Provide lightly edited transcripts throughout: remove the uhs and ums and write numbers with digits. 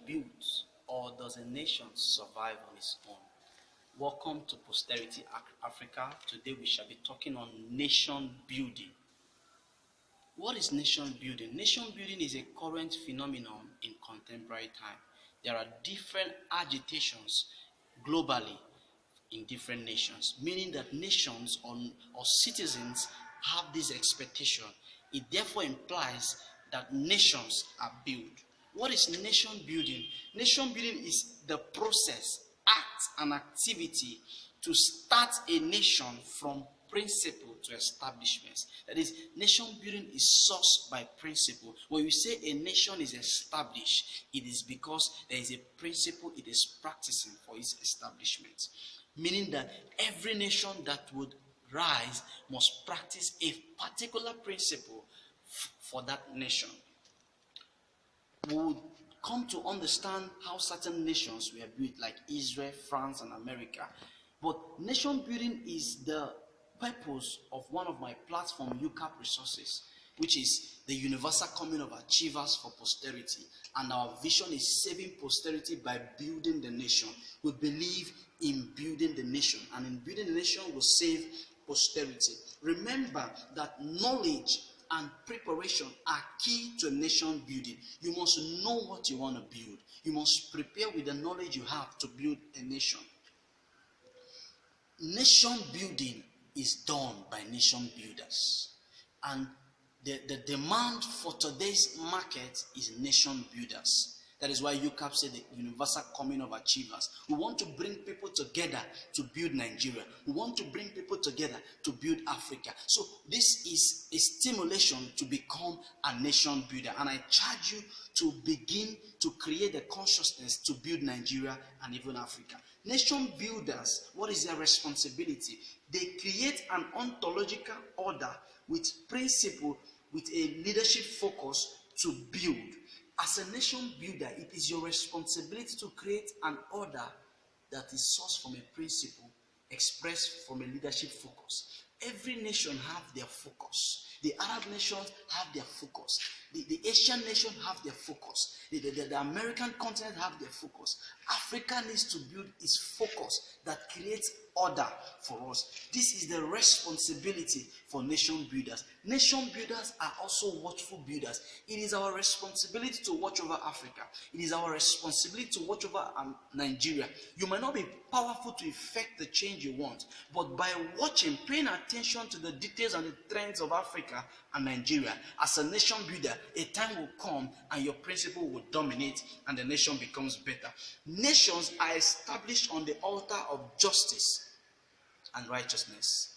build, or does a nation survive on its own? Welcome to Posterity Africa. Today we shall be talking on nation building. What is nation building? Nation building is a current phenomenon in contemporary time. There are different agitations globally in different nations, meaning that nations or citizens have this expectation. It therefore implies that nations are built. What is nation building? Nation building is the process, act, and activity to start a nation from principle to establishments. That is, nation building is sourced by principle. When you say a nation is established, it is because there is a principle it is practicing for its establishment. Meaning that every nation that would rise must practice a particular principle for that nation. We would come to understand how certain nations were built, like Israel, France, and America. But nation building is the purpose of one of my platform, UCAP Resources, which is the Universal Commune of Achievers for Posterity. And our vision is saving posterity by building the nation. We believe in building the nation, and in building the nation will save posterity. Remember that knowledge and preparation are key to nation building. You must know what you want to build. You must prepare with the knowledge you have to build a nation. Nation building is done by nation builders, and the demand for today's market is nation builders. That is why UCAP said the Universal Commune of Achievers. We want to bring people together to build Nigeria. We want to bring people together to build Africa. So this is a stimulation to become a nation builder. And I charge you to begin to create the consciousness to build Nigeria and even Africa. Nation builders, what is their responsibility? They create an ontological order with principle, with a leadership focus to build. As a nation builder, it is your responsibility to create an order that is sourced from a principle, expressed from a leadership focus. Every nation have their focus. The Arab nations have their focus. The Asian nation have their focus. The American continent have their focus. Africa needs to build its focus that creates order for us. This is the responsibility for nation builders. Nation builders are also watchful builders. It is our responsibility to watch over Africa. It is our responsibility to watch over Nigeria. You might not be powerful to effect the change you want, but by watching, paying attention to the details and the trends of Africa and Nigeria, as a nation builder, a time will come and your principle will dominate and the nation becomes better. Nations are established on the altar of justice and righteousness.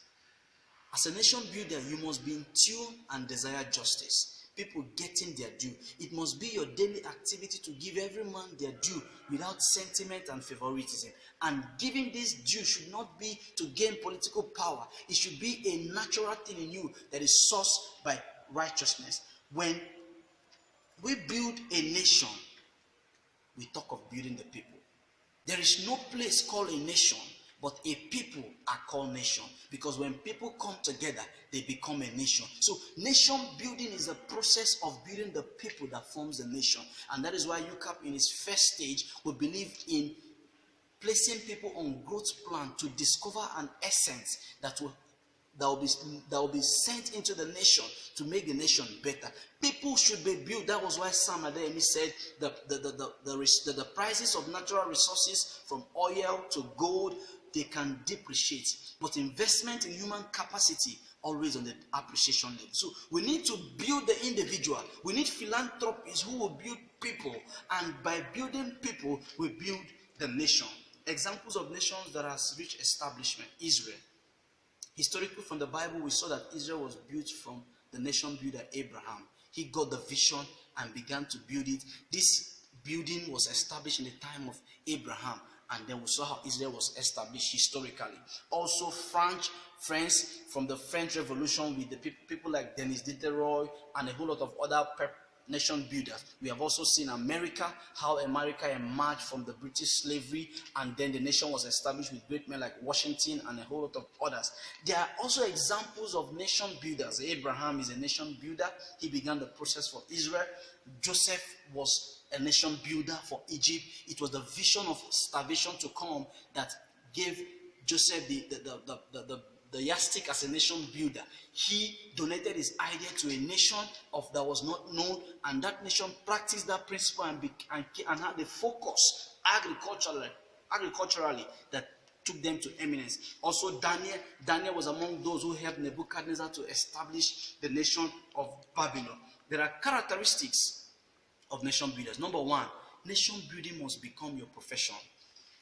As a nation builder, you must be in tune and desire justice. People getting their due. It must be your daily activity to give every man their due without sentiment and favoritism. And giving this due should not be to gain political power. It should be a natural thing in you that is sourced by righteousness. When we build a nation, we talk of building the people. There is no place called a nation, but a people are called nation, because when people come together, they become a nation. So nation building is a process of building the people that forms the nation. And that is why UCAP in its first stage will believe in placing people on growth plan to discover an essence that will be sent into the nation to make the nation better. People should be built. That was why Sam Adeyemi said the prices of natural resources, from oil to gold, they can depreciate. But investment in human capacity always on the appreciation level. So we need to build the individual. We need philanthropists who will build people, and by building people, we build the nation. Examples of nations that has reached establishment: Israel. Historically, from the Bible, we saw that Israel was built from the nation builder Abraham. He got the vision and began to build it. This building was established in the time of Abraham, and then we saw how Israel was established historically. Also, France, from the French Revolution, with the people like Denis Diderot and a whole lot of other nation builders. We have also seen America, how America emerged from the British slavery, and then the nation was established with great men like Washington and a whole lot of others. There are also examples of nation builders. Abraham is a nation builder. He began the process for Israel. Joseph was a nation builder for Egypt. It was the vision of starvation to come that gave Joseph the yardstick as a nation builder. He donated his idea to a nation that was not known, and that nation practiced that principle and had a focus agriculturally that took them to eminence. Also, Daniel was among those who helped Nebuchadnezzar to establish the nation of Babylon. There are characteristics of nation builders. Number one, nation building must become your profession.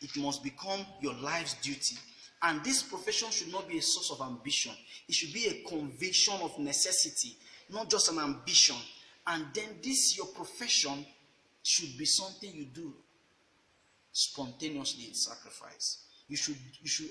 It must become your life's duty. And this profession should not be a source of ambition. It should be a conviction of necessity, not just an ambition. And then your profession, should be something you do spontaneously in sacrifice. You should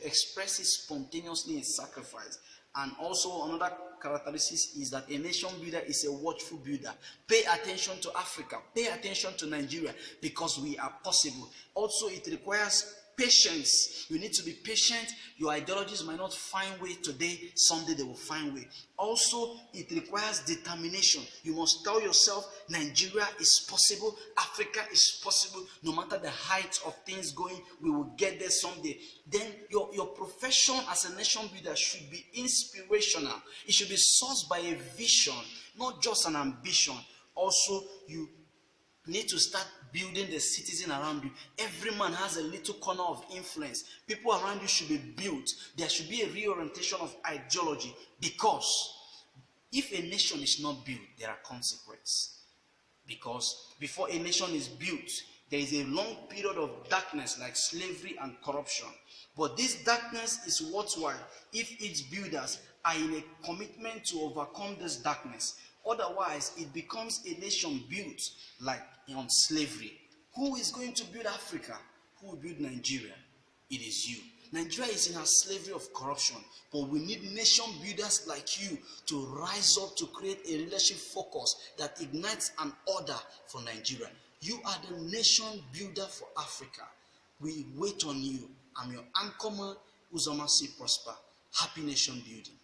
express it spontaneously in sacrifice. And also another characteristic is that a nation builder is a watchful builder. Pay attention to Africa. Pay attention to Nigeria, because we are possible. Also, it requires patience. You need to be patient. Your ideologies might not find way today. Someday they will find way. Also, it requires determination. You must tell yourself, Nigeria is possible. Africa is possible. No matter the height of things going, we will get there someday. Then your profession as a nation builder should be inspirational. It should be sourced by a vision, not just an ambition. Also, you need to start building the citizen around you. Every man has a little corner of influence. People around you should be built. There should be a reorientation of ideology, because if a nation is not built, there are consequences. Because before a nation is built, there is a long period of darkness like slavery and corruption. But this darkness is worthwhile if its builders are in a commitment to overcome this darkness. Otherwise, it becomes a nation built like on slavery. Who is going to build Africa? Who will build Nigeria? It is you. Nigeria is in a slavery of corruption, but we need nation builders like you to rise up to create a leadership focus that ignites an order for Nigeria. You are the nation builder for Africa. We wait on you. I'm your anchorman, Uzoma C. Prosper. Happy nation building.